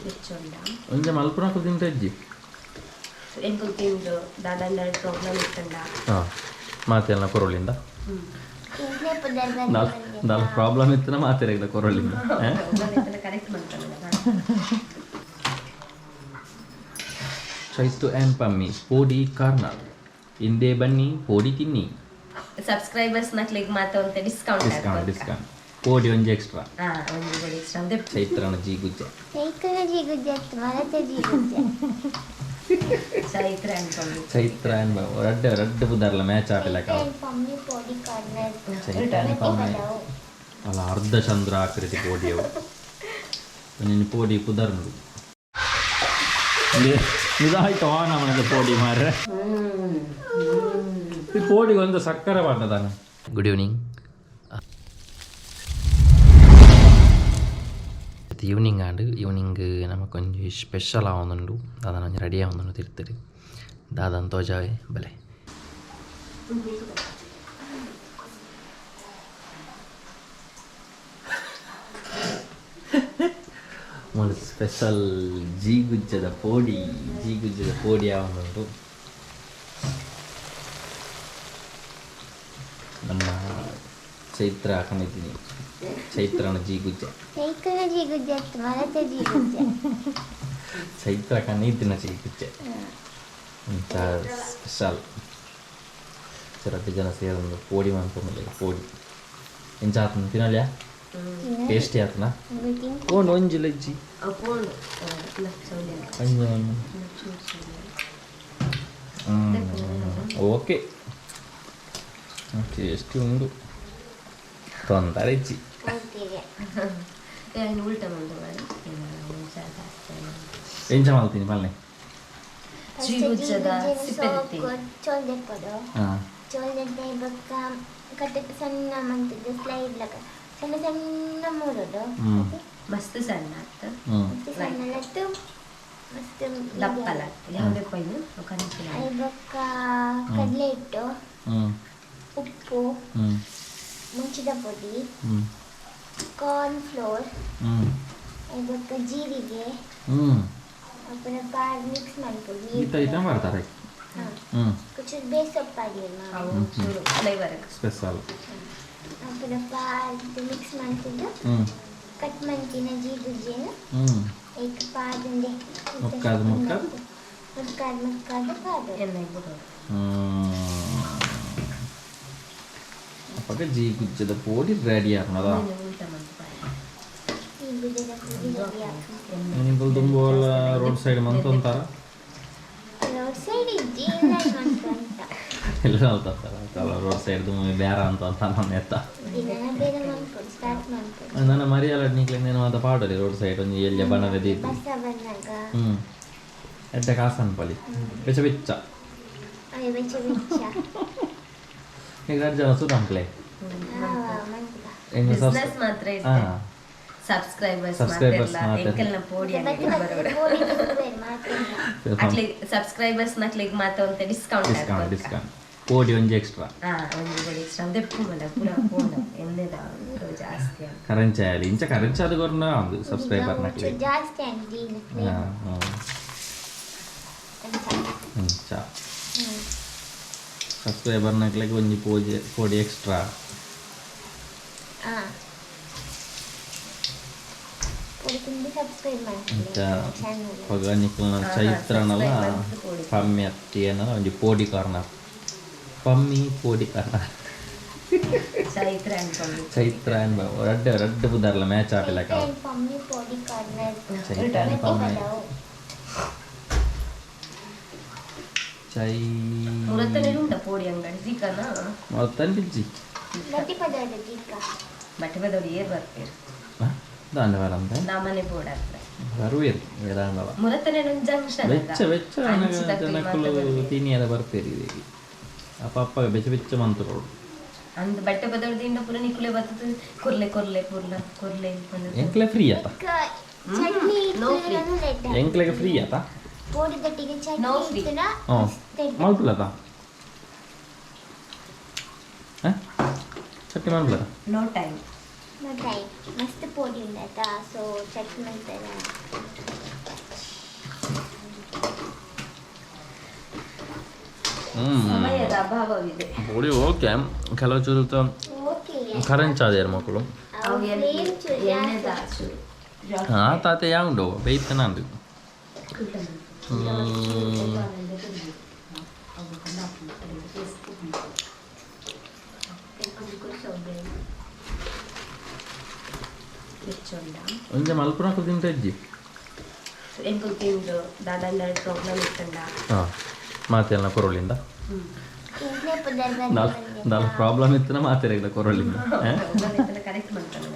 ಹೆಚ್ಚೊಂಡ ಒಂಜ ಮಲ್ಪುನ ಕುದಿಂತ ಇಜ್ಜಿ ಎಂಕು ತಿಂದು ದಾದಂಡ ಪ್ರಾಬ್ಲಮ್ ಇತ್ತಂಡ ಮಾತೆಲ್ಲ ಕೊರಳಿಂದ ನಾಲ್ಕು ಪ್ರಾಬ್ಲಮ್ ಇತ್ತು ಮಾತಿರಲ್ಲ ಕೊರಳಿಂದ ಕರೆಕ್ಟ್ ಮಾಡ್ತಾನೆ ಚೈತು ಆ್ಯಂಡ್ ಪಮ್ಮಿ ಪೋಡಿ ಕಾರ್ನರ್ ಹಿಂದೆ ಬನ್ನಿ ಪೋಡಿ ತಿನ್ನಿ ಸಬ್ಸ್ಕ್ರೈಬರ್ಸ್ನ ಕ್ಲಿಕ್ ಮಾತಾವಂತೆ ಡಿಸ್ಕೌಂಟ್ ಪೋಡಿ ಒಂಜಿ ಎಕ್ಸ್ಟ್ರಾ ಒಂದು ಗೋಡಿ ಎಕ್ಸ್ಟ್ರಾ ಚೈತ್ರನ ಜೀಗುಜ್ಜ ಚೈತ್ರ ಆ್ಯಂಡ್ ರಡ್ಡ ರಡ್ಡ ಬುದಾರ್ಲ ಮ್ಯಾಚ್ ಆಪಲೆಕ್ಕ ಚೈತ್ರ ಪಮ್ಮಿ ಅಲ್ಲ ಅರ್ಧ ಚಂದ್ರ ಆಕೃತಿ ಪೋಡಿಯವು ನಿನ್ನ ಪೋಡಿ ಕುದರ್ನು ಇದಾಯ್ತು ನಮ್ಮನದ ಪೋಡಿ ಮಾರ್ರೆ ಈ ಪೋಡಿಗೆ ಒಂದು ಸಕ್ಕರೆ ಮಾಡ್ದಾನ good evening evening and evening ನಮಕೊಂಜಿ ಸ್ಪೆಷಲ್ ಆವೊಂದುಂಡು ದಾದನ ಒಂಜಿ ರೆಡಿ ಆವೊಂದುಂಡು ತಿರ್ತಿರಿ ದಾದನ್ ತೋಜಾವೆ ಬಲೆ ಒಂದು ಸ್ಪೆಷಲ್ ಜಿಗುಜ್ಜದ ಪೋಡಿ ಆವೊಂದುಂಡು ನಮ್ಮ ಚೈತ್ರ ಹಾಕೊಂಡಿದ್ದೀನಿ ಚೈತ್ರನ ಜಿಗುಜ್ಜ ಚೈತ್ರ ಕಣ್ಣೀತಿನ ಜಿಗುಜ್ಜೆ ಅಂತ ಸ್ಪೆಷಲ್ ಚರಟ್ಟು ಜನ ಸೇರೊಂದು ಪೋಡಿ ಮಾಡ್ಕೊಂಬಲ್ಲ ಪೋಡಿ ಎಂಚ ಆತನ ತಿನ್ನಲ್ಯಾ ಟೇಸ್ಟಿ ಆತನ ಓಣ್ ಒಂಜಿಲ್ಲ ಇಜ್ಜಿ ಓಕೆ ಟೇಸ್ಟಿ ಉಂಡು ತೊಂದರೆ ಇಜ್ಜಿ ಎಂಚ ಮಾಡ್ತೀನಿ ಪಲ್ಲೆ ಜಿಗುಜ್ಜದ ಸಿಪ್ಪೆ ಸಣ್ಣ ಮಂತದ್ದು ಸ್ಲೈಡ್ ಲಕ ಸಣ್ಣ ಸಣ್ಣ ಮೂರೋದು ಮಸ್ತ್ ಸಣ್ಣ ಸಣ್ಣ ಮಸ್ತ್ ದಪ್ಪಲ ಯಾವುದೇ ಪೈನು ಬೊಕ್ಕ ಕಡಲೆ ಹಿಟ್ಟು ಉಪ್ಪು ಮುಂಚಿದ ಪುಡಿ ಕಾರ್ನ್ ಫ್ಲೋರ್ ಬೊಕ್ಕ ಜೀರಿಗೆ ಅಪ್ಪನ ಪಾಡ್ ಮಿಕ್ಸ್ ಮಾಡ್ಕೊಳ್ಳಿ कुछ बेसप फ्लेवर स्पेशल ಅಪ್ಪನ ಪಾಡ್ ಮಿಕ್ಸ್ ಮಾಡ್ತಿದ್ದು ಕಟ್ ಮಾಡ್ತಿನ ಜಿಗುಜ್ಜೆನ ಏಕ ಪಾದಿಂದೆ ಮುಕ್ಕಾದ ಅಪ್ಪಗ ಜಿಗುಜ್ಜದ ಪೋಡಿ ರೆಡಿ ಆರ್ನದ ನಿಂಬಲ್ ತುಂಬಲ್ಲ ರೋಡ್ ಸೈಡ್ ಮಂತ ಅಂತಾರ ಎಲ್ಲ ರೋಡ್ ಸೈಡ್ ಬೇರ ಅಂತ ನನ್ನ ಎತ್ತ ನನ್ನ ಮರಿಯಲ್ಲ ನಿಕ್ಲೇನು ಅಂತ ಪಾಡಲಿ ರೋಡ್ ಸೈಡ್ ಒಂದು ಎಲ್ಲಿ ಬಣ್ಣದ ಎಡ್ಡ ಕಾಸನ್ ಪಲಿ ಬೆಚ್ಚ ಬೆಚ್ಚ ಈಗ ಜನ ಸುತ್ತಂಕ್ಲೆ ಸಬ್ಸ್ಕ್ರೈಬರ್ಸ್ ನ ಕ್ಲಿಕ್ ಮಾತಾವಂತೆ ಡಿಸ್ಕೌಂಟ್ ಪೋಡಿ ಒಂಜಿ ಎಕ್ಸ್ಟ್ರಾ ಕರೆಂಚಾಯಲಿ ಇಂಚ ಕರೆಂಚಾದ ಗೊರ್ನ ಒಂದು ಸಬ್ಸ್ಕ್ರೈಬರ್ ನ ಕ್ಲಿಕ್ ಜಾಸ್ತಿ ಅಂದಿಲ್ಲ ಸಬ್ಸ್ಕ್ರೈಬರ್ ನ ಕ್ಲಿಕ್ ಒಂಜಿ ಪೋಡಿ ಎಕ್ಸ್ಟ್ರಾ ಪಗನಿಕಲ್ನ ಚೈತ್ರನಲ್ಲ ಪಮ್ಮಿ ಅತ್ತಿಯನ ಒಂಜಿ ಪೋಡಿ ಕಾರ್ನರ್ ಪಮ್ಮಿ ಪೋಡಿ ಕಾರ್ನರ್ ಚೈತ್ರ ಆ್ಯಂಡ್ ರಡ್ಡ ಬುದಾರ್ಲ ಮ್ಯಾಚ್ ಆಪಲೆಕ್ಕ ಚೈತ್ರ ಪಮ್ಮಿ ಚೈ ಪೋಡಿ ಅಂಗಡಿ ಮೊತ್ತನ್ ಬಿಜ್ಜಿ ಬಟ್ಟೆ ಪದೋಡಿ ಏರ್ ಬರ್ತೀರಿ ದಾಂಡ ಬರಂತೆ ನಮ್ಮನೆ ಬೋರ್ಡ್ ಹತ್ರ ಬರುವೇರು ವೇದಾಂಡವ ಮುರತನೆ ಜಂಕ್ಷನ್ ಬೆಚ್ಚ ಜನಕ್ಕಳು ತಿನಿಯದ ಬರ್ತೀರಿ ಅಪ್ಪ ಬೆಚ್ಚ ಮಂತ್ರೋಡು ಅಂದ್ ಬಟ್ಟೆ ಬದೋಡ್ದಿಂದ ಪುರ ನಿಕ್ಕುಲೆ ಬರ್ತದೆ ಕೊರ್ಲೆ ಎಂಕ್ಲೆ ಫ್ರೀ ಆತ ಎಂಕ್ಲೆಗೆ ಫ್ರೀ ಆತ ಮಾಡ್ಬಿಡತ್ತ ಚಟ್ನಿ ಮಾಡ್ಬಿಡತ್ತ ನೋ ಟೈಮ್ ಮಸ್ತ್ ಪೋಡಿ ಉಂಡಾಯ್ತಾ ಸೊ ಚಟ್ನಿ ಮಾಡ್ತಾರೆ ಸಮಯದ ಅಭಾವವಿದೆ. ಪೋಡಿ ಓಕೆ ಕೆಲವು ಚೂರು ಓಕೆ ಕರೆಂಟ್ ಆದ ಮಕ್ಕಳು ಅವು ಎಣ್ಣೆದ ಚೂರು ಆ ತಾತೆ ಯಾವುದು ಬೇಯ್ತಾನ ಅಂದು ಒಂದೇ ಮಲ್ಪುರಕ್ಕೆ ತಿಂತ ಇಜ್ಜಿ ಎಂಟು ತಿಂದು ದಾದಂಡ ಪ್ರಾಬ್ಲಮ್ ಇತ್ತಂಡ ಹಾಂ ಮಾತೆಲ್ಲ ಕೊರಳಿಂದ ನಾಲ್ಕು ಪ್ರಾಬ್ಲಮ್ ಇತ್ತನ ಮಾತಾಡಿಲ್ಲ ಕೊರಳಿಂದ ಕರೆಕ್ಟ್ ಮಾಡ್ತಾನೆ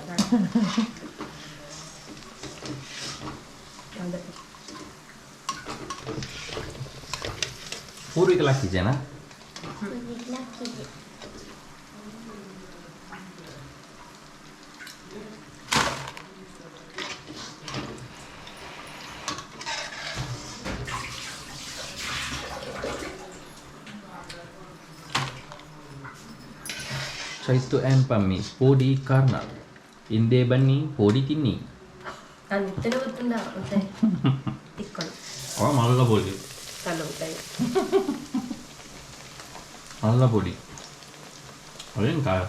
ಪೂರ್ವಿಕಲ್ ಹಾಕಿದ್ದೇನಾ chaithu and Pammi podi karna ಹಿಂದೆ ಬನ್ನಿ ಪೋಡಿ ತಿನ್ನಿ ನಾನು ಇತ್ತನೇ ಗೊತ್ತುಂಡ ಮತ್ತೆ ಇಟ್ಕೊಂಡು ಮಲ್ಲ ಪೋಡಿ ಕಲ್ಲು ఉంటాయి ಮಲ್ಲ ಪೋಡಿ ಅದೇನು ಕಾಯ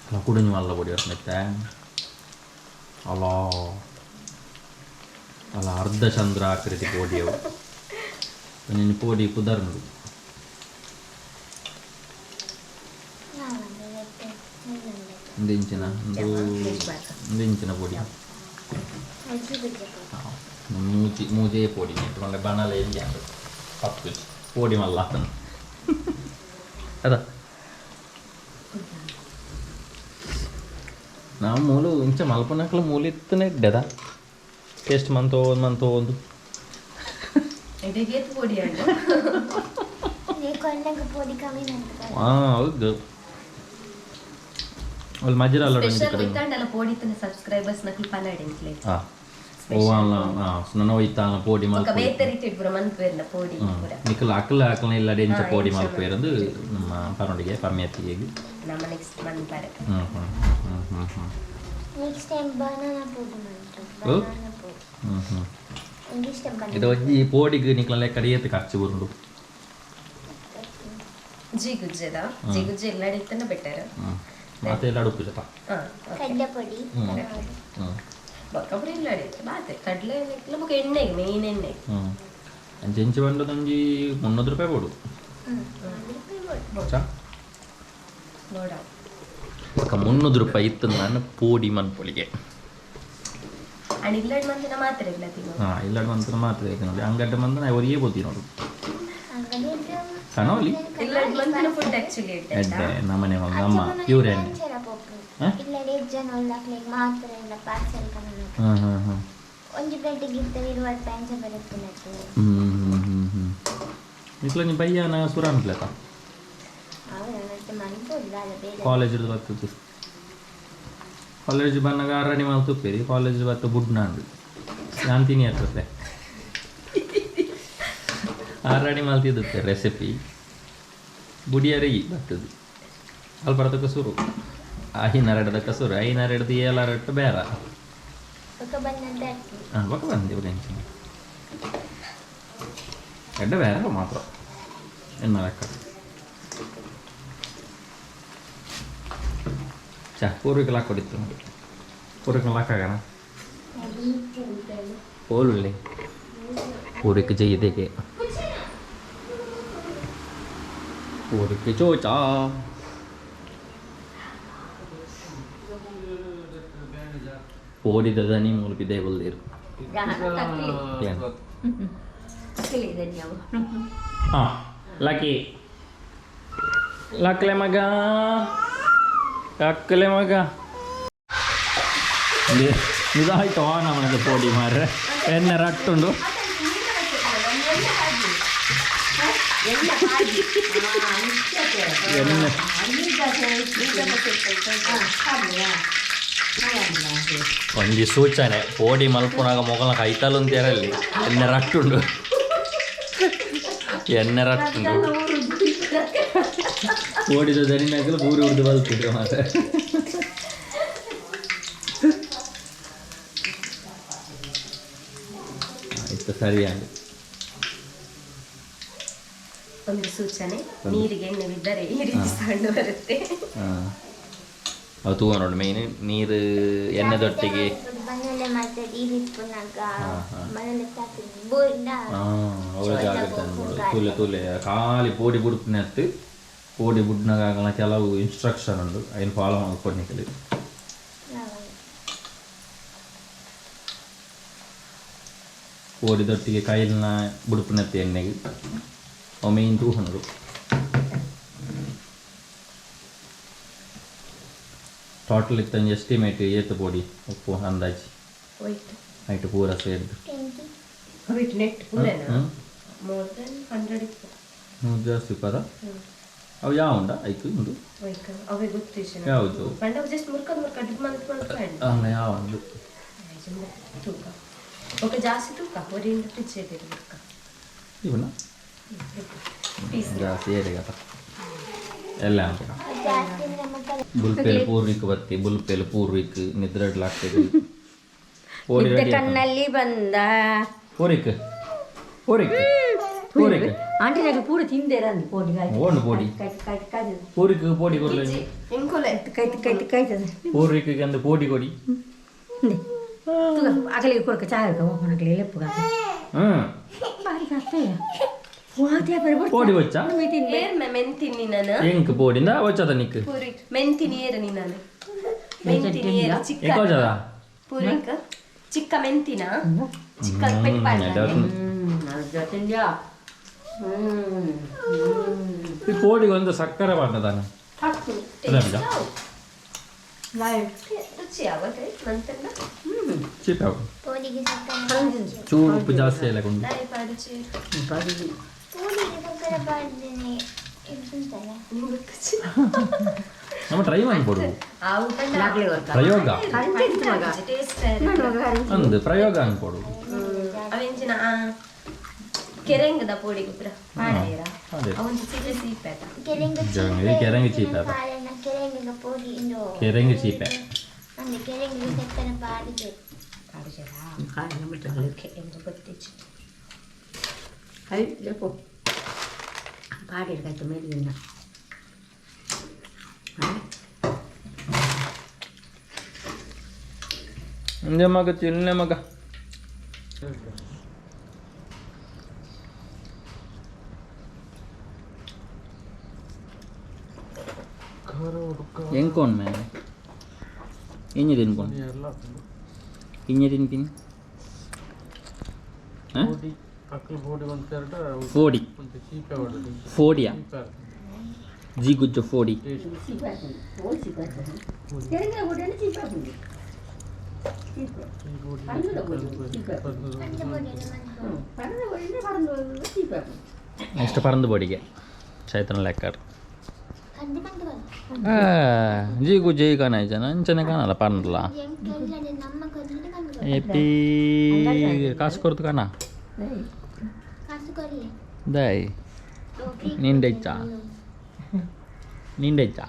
ಅಲ್ಲ ಕುಡಿഞ്ഞു ಮಲ್ಲ ಪೋಡಿ ಮತ್ತೆ ಅಲ್ಲ ಅಲ್ಲ ಅರ್ಧ ಚಂದ್ರ ಆಕೃತಿ ಪೋಡಿಯವು ನಿನ್ನ ಪೋಡಿ ಕುದರ್ನು ಒಂದು ಇಂಚಿನ ಪೊಡಿ ಮೂಜೆ ಪೊಡಿ ಇಟ್ಕೊಂಡೆ ಬಣಲೆ ಎಲ್ಲಿ ಪತ್ತು ಪೋಡಿ ಮಲ್ಲ ಅದ ನಾವು ಮೂಲು ಇಂಚ ಮಲ್ಪನಕ್ಲು ಮೂಲಿತ್ತನೇ ಇಡ್ಡೆದ ಟೇಸ್ಟ್ ಮಂತೋ ಒಂದು ಹೌದು వాళ్ళు మధ్యలో పోడితున్న సబ్స్క్రైబర్స్ నాకు పలాడింట్లే ఓ సున్న వైతాల ಪೋಡಿ ಮಲ್ಪ ಬೇತರಿತಿಡ್ ಬ್ರ ಮನ್ಪೇರ್ನ ಪೋಡಿ ಪೂರ ನಿಕಲ ಅಕಲ ಇಲ್ಲಡೆಂಚ ಪೋಡಿ ಮಲ್ಪೇರಂದು ನಮ್ಮ ಪರೊಂಡಿಗೆ ಪಮ್ಮಿಯತ್ತಿಗೆ ನಮ್ಮ ನೆಕ್ಸ್ಟ್ ಮನ್ಪರೆ ನೆಕ್ಸ್ಟ್ ಟೈಮ್ ಬನಾನಾ ಪೋಡಿ ಮಾಡ್ತಾರೆ ಬನಾನಾ ಪೋಡಿ ಇಂಗ್ಲಿಷ್ ಟೈಮ್ ಇದು ಈ ಪೋಡಿಗೆ ನಿಕಲ ಲೆಕ್ಕಡಿಯತ್ತೆ ಖರ್ಚು ಬರುಂಡು ಜಿಗುಜ್ಜೆದ ಎಲ್ಲಡಿತ್ತನ ಬೆಟರ್ ಮತ್ತೆ ಎಲ್ಲ ಉಪ್ಪಿಲ್ಲ ಕಡಲೆ ಪೊಡಿ ಬೊಕ್ಕಪುಡಿ ಇಲ್ಲಡಿ ಬಾತೆ ಕಡಲೆ ನಮಗೆ ಎಣ್ಣೆಗೆ ಮೇನ್ ಎಣ್ಣೆ ಅಂಚೆಂಚು ಬಂದು ನಂಜಿ 300 ರೂಪಾಯಿ ಕೊಡು ನೋಡ ఒక 300 ರೂಪಾಯಿ ಇತ್ತು ನಾನು ಪೋಡಿ ಮನ್ಪೊಳಿಗೆ आणि ಇಲ್ಲಡ್ ಮಂತನ ಮಾತ್ರ ಇಲ್ಲ ತಿನ್ನು ಇಲ್ಲಡ್ ಮಂತನ ಮಾತ್ರ ಇದೆ ನೋಡಿ ಅಂಗಡ್ಡ ಮಂತನ ಅವರಿಗೆ ಬೋತಿ ನೋಡು ಕಣೋಲಿ ಇಲ್ಲಡ್ ಮಂತನ ಫುಡ್ ಆಕ್ಚುಲಿ ಎಡ್ಡೆ ನಮ್ಮನೆ ನಮ್ಮ ಪ್ಯೂರ್ ಎಣ್ಣೆ ಇಲ್ಲಡೆ ಜನ ಒಳ್ಳಕ್ಲೆ ಮಾತ್ರ ಇಲ್ಲ ಪಾರ್ಸೆಲ್ ಕಣನ ಒಂಜಿ ಪ್ಲೇಟಿಗೆ ಇರ್ತದೆ 20 ಪೈಸೆ ಬರುತ್ತೆ ಇಟ್ಲ ನೀ ಬಯ್ಯನ ಸುರಾನ್ಲಕ ಅವರನ್ನ ಮನ್ಪೋಲ್ಲ ಬೇರೆ ಕಾಲೇಜ್ ಬರ್ತದೆ ಕಾಲೇಜ್ ಬಂದಾಗ ಆರಡಿ ಮಾಲ್ ತುಪ್ಪೇರಿ ಕಾಲೇಜ್ ಬತ್ತ ಬುಡ್ನಾಂಡು ನಾನು ತಿನ್ನಿ ಹತ್ತತ್ತೆ ಆರಡಿ ಮಾಲ್ ತಿದ್ದುತ್ತೆ ರೆಸಿಪಿ ಬುಡಿಯರಿ ಬರ್ತದೆ ಅಲ್ಲಿ ಬರ್ತಕ್ಕ ಸುರು ಐನರಡದ ಕಸುರು ಐನರಡ್ದು ಏಳರಟ್ಟು ಬೇರ ಬಕ್ಕ ಬಂದೆ ಟೆನ್ಷನ್ ಎಡ್ಡ ಬೇರೆ ಮಾತ್ರ ಎನ್ನ ಲೆಕ್ಕ ಪೂರ್ವಿಕಲ್ ಹಾಕೊಡಿತ್ತು ನೋಡಿ ಪೂರ್ವಿಕಲ್ ಹಾಕಾಗಣ ಪೋಲುಳ್ಳಿ ಪೂರ್ವಿಕ ಜೈದೆಗೆ ಪೂರ್ವಿಕ ಚೋಚಾ ಪೋಡಿದ ದನಿ ಮುಲ್ಪಿದೆ ಬಲ್ದಿರು ಹಾಂ ಲಕ್ಕಿ ಲಕ್ಲೆ ಮಗ ಅಕ್ಕಲೆ ಮಗ ಇದಾಯ್ತು ನಮ್ಮದು ಪೋಡಿ ಮಾರ್ರೆ ಎಣ್ಣೆ ರಟ್ಟುಂಡು ಎಣ್ಣೆ ಒಂಜಿ ಸೂಚನೆ ಪೋಡಿ ಮಲ್ಪುನಾಗ ಮೊಗಲ ಕೈತಲು ಅಂತೇರಲ್ಲಿ ಎಣ್ಣೆ ರಟ್ಟುಂಡು ಎಣ್ಣೆ ರಟ್ಟುಂಡು ಪೋಡಿದ ದನಿನಾಗಲು ಬೂರಿ ಉಡ್ದು ಬಲ್ತಿದ್ರು ಮಾತ್ರ ಆಯ್ತು ಸರಿಯಾಗಿ ಒಂದು ಸೂಚನೆ, ನೀರಿಗೆ ಎಣ್ಣೆ ಬಿದ್ದರೆ ಈ ರೀತಿ ಸಣ್ಣ ಬರುತ್ತೆ. ಅದು ತೂವ ನೋಡಿ ಮೇಯ್ನ್ ನೀರು ಎಣ್ಣೆದೊಟ್ಟಿಗೆ ತೂಲೆ ತೂಲೆ ಖಾಲಿ ಪೋಡಿ ಬುಡ್ತಿನತ್ತು ಪೋಡಿ ಬುಡ್ನಾಗ ಕೆಲವು ಇನ್ಸ್ಟ್ರಕ್ಷನ್ ಉಂಟು ಅದನ್ನು ಫಾಲೋ ಮಾಡ್ಕೊಡ್ಲಿಕ್ಕೆ ಪೋಡಿದೊಟ್ಟಿಗೆ ಕೈಲಿನ ಬುಡುಪಿನತ್ತು ಎಣ್ಣೆಗೆ ಅವು ಮೇಯ್ನ್ ತೂಹನರು ಟೋಟಲ್ ಇತ್ತಂಜಿ ಎಸ್ಟಿಮೇಟ್ ಏತು ಪೋಡಿ ಉಪ್ಪು ಅಂದಾಜಿ ನೈಟ್ ಪೂರ ಸೇರಿದ್ದು ಜಾಸ್ತಿ ಪದ ಅವು ಯಾವ ಉಂಡ ಐಕು ಉಂಟು ಯಾವುದು ಯಾವ ಒಂದು ಇವನ ಜಾಸ್ತಿ ಏರಿಗತ್ತ ಎಲ್ಲ ಬುಲ್ಪೇಲ್ ಪೂರ್ವಿಕ್ ಬತ್ತಿ ಬುಲ್ಪೇಲ್ ಪೂರ್ವಿಕ್ ನಿದ್ರಡ್ಲಾಗ್ತದೆ ಕಣ್ಣಲ್ಲಿ ಬಂದ ಪೂರಿಕ್ ಪೂರಿಕ್ ಪೂರಿಕ್ ಆಂಟಿ ನನಗೆ ಪೂರ ತಿಂದೇರ ಪೋಡಿ ಓಣು ಪೋಡಿ ಪೂರಿಕ್ ಪೋಡಿ ಕೊಡ್ಲಿ ಪೂರ್ವಿಕ್ ಅಂದು ಪೋಡಿ ಕೊಡಿ ಅಗಲಿಗೆ ಕೊಡಕ ಚಾಯ ಮನಗಲಿ ಲೆಪ್ಪು ಬಾರಿ ಕಷ್ಟಯ ಪೋಡಿ వచ్చా మెంతిని ನಾನು ಎಂಕ್ ಪೋಡಿಂದ వచ్చాದ ನಿಕ್ మెంతిని ಏರನಿ ನಾನು మెంతిని ಏರ ಚಿಕ್ಕ ಏಕೋಜದ ಪೂರಿಕ ಚಿಕ್ಕ ಮೆಂತಿನ ಚಿಕ್ಕ ಪೆಟ್ ಪಾಡ್ಲ ಜೊತೆಂದ್ಯಾ ಈ ಪೋಡಿಗೆ ಒಂದು ಸಕ್ಕರೆ ಮಾಡ್ತಾನೆ ಹಾಕು ರುಚಿ ಆಗುತ್ತೆ ಮಂತಂದ ಚೀಪ್ ಆಗ ಪೋಡಿಗೆ ಸಕ್ಕರೆ ಚೂರು ಉಪ್ಪು ಜಾಸ್ತಿ ಎಲ್ಲ ಕೊಂಡು ದೈ ಪಾಡಿಚಿ ಪೋಡಿಗೆ ಸಕ್ಕರೆ ಪಾಡ್ದೇನೆ ಇರ್ತಂತಲ್ಲ ನಮ್ಮ ಟ್ರೈ ಮಾಡ್ಕೊಡು ಆ ಊಟನ ಪ್ರಯೋಗ ಟೇಸ್ಟ್ ಅಂದು ಪ್ರಯೋಗ ಅನ್ಕೊಡು ಅವೆಂಚಿನ ಕೆರೆಂಗದ ಪೋಡಿ ಗುತ್ರ ಪಾಡೇರ ಅವೊಂದು ಸಿಲೆ ಸೀಪೆತ ಕೆರೆಂಗ ಚೀಪ ಕೆರೆಂಗ ಪೋಡಿ ಇಂದು ಕೆರೆಂಗ ಚೀಪ ಅಂದ್ರೆ ಕೆರೆಂಗ ಸಕ್ಕರೆ ಪಾಡಿಗೆ ಪಾಡಿಜರಾ ಕಾರಣ ಬಿಟ್ಟಕ್ಕೆ ಎಂದು ಗೊತ್ತಿಚ್ಚು ಹೈ ಲೆಪ್ಪು ಪಾಡಿರ್ಗಾಯ್ತು ಮೇಲಿಂದ ಹಿಂದೆ ಮಗ ಚಿಲ್ಲೆ ಮಗ ಹೆಂಗ್ ಕೊಂಡ್ ಮೇಲೆ ಇഞ്ഞ ತಿನ್ಕೊಂಡು ಇഞ്ഞ ತಿನ್ತೀನಿ ಫೋಡಿ ಫೋಡಿಯಾ ಜಿಗುಜ್ಜ ಫೋಡಿ ನೆಕ್ಸ್ಟ್ ಪರಂದು ಬೋಡಿಗೆ ಚೈತನ್ಯ ಲೆಕ್ಕರ್ ಜಿಗುಜ್ಜ ಈಗ ಕಾಣಾಯ್ತಾನ ಅಂಚನೆ ಕಾಣಲ್ಲ ಪರಂದಲ್ಲ ಎಪ್ಪಿ ಕಾಸು ಕೊಡ್ತು ಕಾಣ ದೈ ನಿಂಡೆಚ್ಚ ನಿಂಡೆಚ್ಚ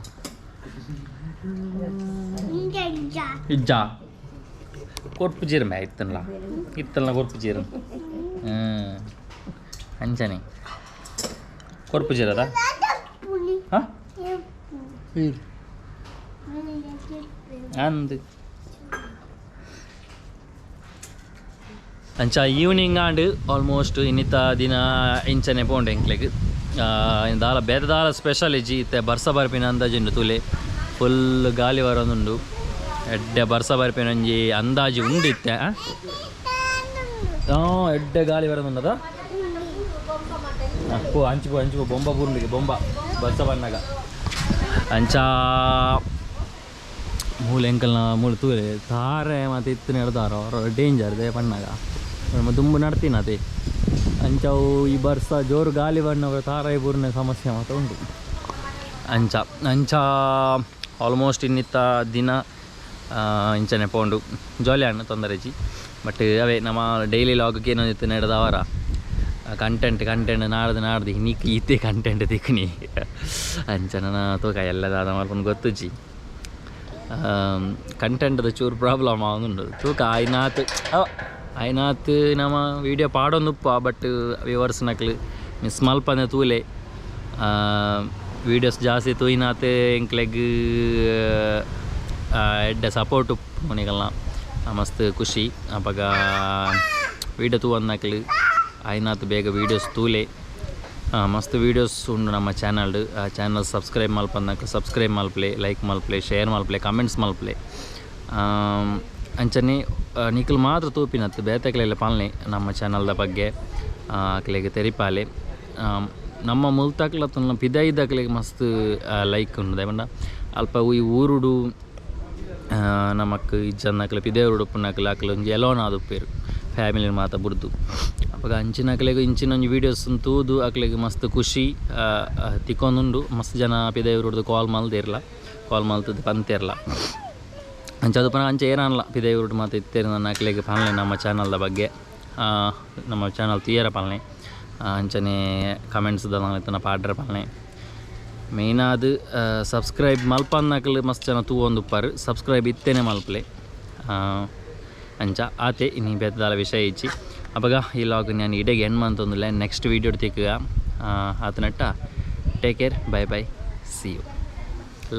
ಇಜ್ಜ ಕೊರ್ಪು ಜೀರಮೆ ಇತ್ತಲ್ಲ ಕೊರ್ಪು ಜೀರಂ ಅಂಚನೆ ಕೊರ್ಪು ಜೀರದ ಹಾಂ ಅಂದು ಅಂಚ ಈವ್ನಿಂಗ್ ಆಂಡ್ ಆಲ್ಮೋಸ್ಟ್ ಇನ್ನಿತ್ತ ದಿನ ಇಂಚನೆ ಪೋಂಡು ಎಂಕ್ಲೆಗ್ ದಾಲ ಬೇರೆ ದಾಲ ಸ್ಪೆಷಲ್ ಇಜ್ಜಿ ಇತ್ತೆ ಬರ್ಸ ಬರ್ಪಿನ ಅಂದಾಜುಂಡು ತುಲೆ ಫುಲ್ ಗಾಳಿ ಬರೋದುಂಡು ಎಡ್ಡೆ ಬರ್ಸ ಬರ್ಪಿನ ಒಂಜಿ ಅಂದಾಜು ಉಂಡಿತ್ತೆ ಎಡ್ಡೆ ಗಾಳಿ ಬರೋದುಂಡದ ಅಪ್ಪು ಹಂಚಿಪು ಬೊಂಬ ಬುರುಳಿಗೆ ಬೊಂಬ ಬರ್ಸ ಬಣ್ಣಗ ಅಂಚ ಮೂಲೆ ಎಂಕಲ್ನ ಮೂಳೆ ತೂಲೆ ತಾರೆ ಮತ್ತು ಇತ್ತು ನಡೆದಾರೋ ಡೇಂಜರ್ ದೇ ಬಣ್ಣಗ ದುಂಬು ನಡ್ತೀನಿ ಅದೇ ಅಂಚವು ಈ ಬರ್ಸ ಜೋರು ಗಾಳಿ ಬಣ್ಣ ತಾರಾಯಿ ಬೂರಿನ ಸಮಸ್ಯೆ ಮಾತ್ರ ಉಂಟು ಅಂಚ ಆಲ್ಮೋಸ್ಟ್ ಇನ್ನಿತ್ತ ದಿನ ಇಂಚನೆ ಪೋಂಡು ಜಾಲಿ ಹಣ್ಣು ತೊಂದರೆಜಿ ಬಟ್ ಅವೇ ನಮ್ಮ ಡೈಲಿ ಲಾಗ್ಗೆ ಏನೊಂದಿತ್ತು ನಡೆದವರ ಕಂಟೆಂಟ್ ನಾಡ್ದು ನೀಕ್ ಈತೆ ಕಂಟೆಂಟ್ ತಿಕ್ಕನಿ ಅಂಚನ ತೂಕ ಎಲ್ಲದಾದ ಮಾಡ್ಕೊಂಡು ಗೊತ್ತುಜಿ ಕಂಟೆಂಟ್ದ ಚೂರು ಪ್ರಾಬ್ಲಮ್ ಆಗುಂಡು ತೂಕ ಆಯ್ನಾತ್ ನಮ್ಮ ವೀಡಿಯೋ ಪಾಡೊಂದುಪ್ಪ ಬಟ್ ವ್ಯೂವರ್ಸ್ ನಕ್ಲು ಮಿಸ್ ಮಲ್ಪನೆ ತೂಲೆ ವೀಡಿಯೋಸ್ ಜಾಸ್ತಿ ತೂಯಿನಾತೆ ಎಂಕ್ಲೆಗ್ ಎಡ್ಡ ಸಪೋರ್ಟು ಮುನಿಗಲ್ಲ ಮಸ್ತ್ ಖುಷಿ ಅವಾಗ ವೀಡಿಯೋ ತೂವನ್ನಕ್ಲು ಐನಾತ್ ಬೇಗ ವೀಡಿಯೋಸ್ ತೂಲೆ ಮಸ್ತ್ ವೀಡಿಯೋಸ್ ಉಂಡು ನಮ್ಮ ಚಾನಲ್ಡು ಆ ಚಾನಲ್ ಸಬ್ಸ್ಕ್ರೈಬ್ ಮಲ್ಪನ್ನಕ್ಲು ಸಬ್ಸ್ಕ್ರೈಬ್ ಮಲ್ಪ್ಲೆ ಲೈಕ್ ಮಲ್ಪ್ಲೆ ಶೇರ್ ಮಲ್ಪ್ಲೆ ಕಮೆಂಟ್ಸ್ ಮಲ್ಪ್ಲೆ ಅಂಚನೆ ನಿಖಲ್ ಮಾತ್ರ ತೂಪಿನತ್ತು ಬೇತೆಕ್ಲೆಲ್ಲ ಪಾಲನೆ ನಮ್ಮ ಚಾನಲ್ದ ಬಗ್ಗೆ ಅಕ್ಲೆಗೆ ತೆರಿಪಾಲೆ ನಮ್ಮ ಮುಲ್ತಾಕ್ಲತ್ತ ಪಿದಾಯಿದ್ದಕ್ಲೆಗೆ ಮಸ್ತ್ ಲೈಕ್ ಉಂಡು ಬಂಡ ಅಲ್ಪ ಈ ಊರುಡು ನಮಕ್ ಇಜ್ಜನ್ನಕ್ಲೆ ಪಿದೇವುಡು ಪುನ್ನಕ್ಲೆ ಅಕ್ಲೆ ಒಂಜಿ ಎಲೋನ ಆದುಪ್ಪೇರು ಫ್ಯಾಮಿಲಿ ಮಾತ ಬುಡ್ದು ಅವಾಗ ಅಂಚಿನಕ್ಲೆಗೆ ಇಂಚಿನ ಒಂಜಿ ವೀಡಿಯೋಸ್ ತೂದು ಅಕ್ಲೆಗೆ ಮಸ್ತ್ ಖುಷಿ ತಿಕ್ಕೊಂದುಂಡು ಮಸ್ತ್ ಜನ ಪಿದೇವುರುಡ್ದು ಕಾಲ್ ಮಲ್ತದ್ದು ಪಂತೇರ್ಲ ಅಂಚದು ಪನ ಅಂಚೆ ಏನಲ್ಲ ಪಿದೇವುರುಡು ಮಾತು ಇತ್ತೇರು ನನ್ನ ಅಕ್ಲೆಗೆ ಪಾಲನೆ ನಮ್ಮ ಚಾನಲ್ದ ಬಗ್ಗೆ ನಮ್ಮ ಚಾನಲ್ ತೀಯರ ಪಾಲನೆ ಅಂಚನೆ ಕಮೆಂಟ್ಸ್ದ ನನ್ನ ಪಾಡ್ರ ಪಾಲನೆ ಮೇಯ್ನಾದ ಸಬ್ಸ್ಕ್ರೈಬ್ ಮಲ್ಪನ್ನಕ್ಲು ಮಸ್ತ್ ಜನ ತೂವೊಂದುಪ್ಪಾರು ಸಬ್ಸ್ಕ್ರೈಬ್ ಇತ್ತೇನೆ ಮಲ್ಪಲೆ ಅಂಚ ಆತೆ ಇನ್ನು ಬೇತದಾಲ ವಿಷಯ ಇಚ್ಚಿ ಅವಾಗ ಈ ಲಾಗ್ ನಾನು ಇಡೆಗೆ ಎಂಡ್ ಮಂತೊಂದುಲ್ಲೆ ನೆಕ್ಸ್ಟ್ ವೀಡಿಯೋ ತಿಕ್ಕ ಆತನಟ್ಟ take care bye see you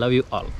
love you all.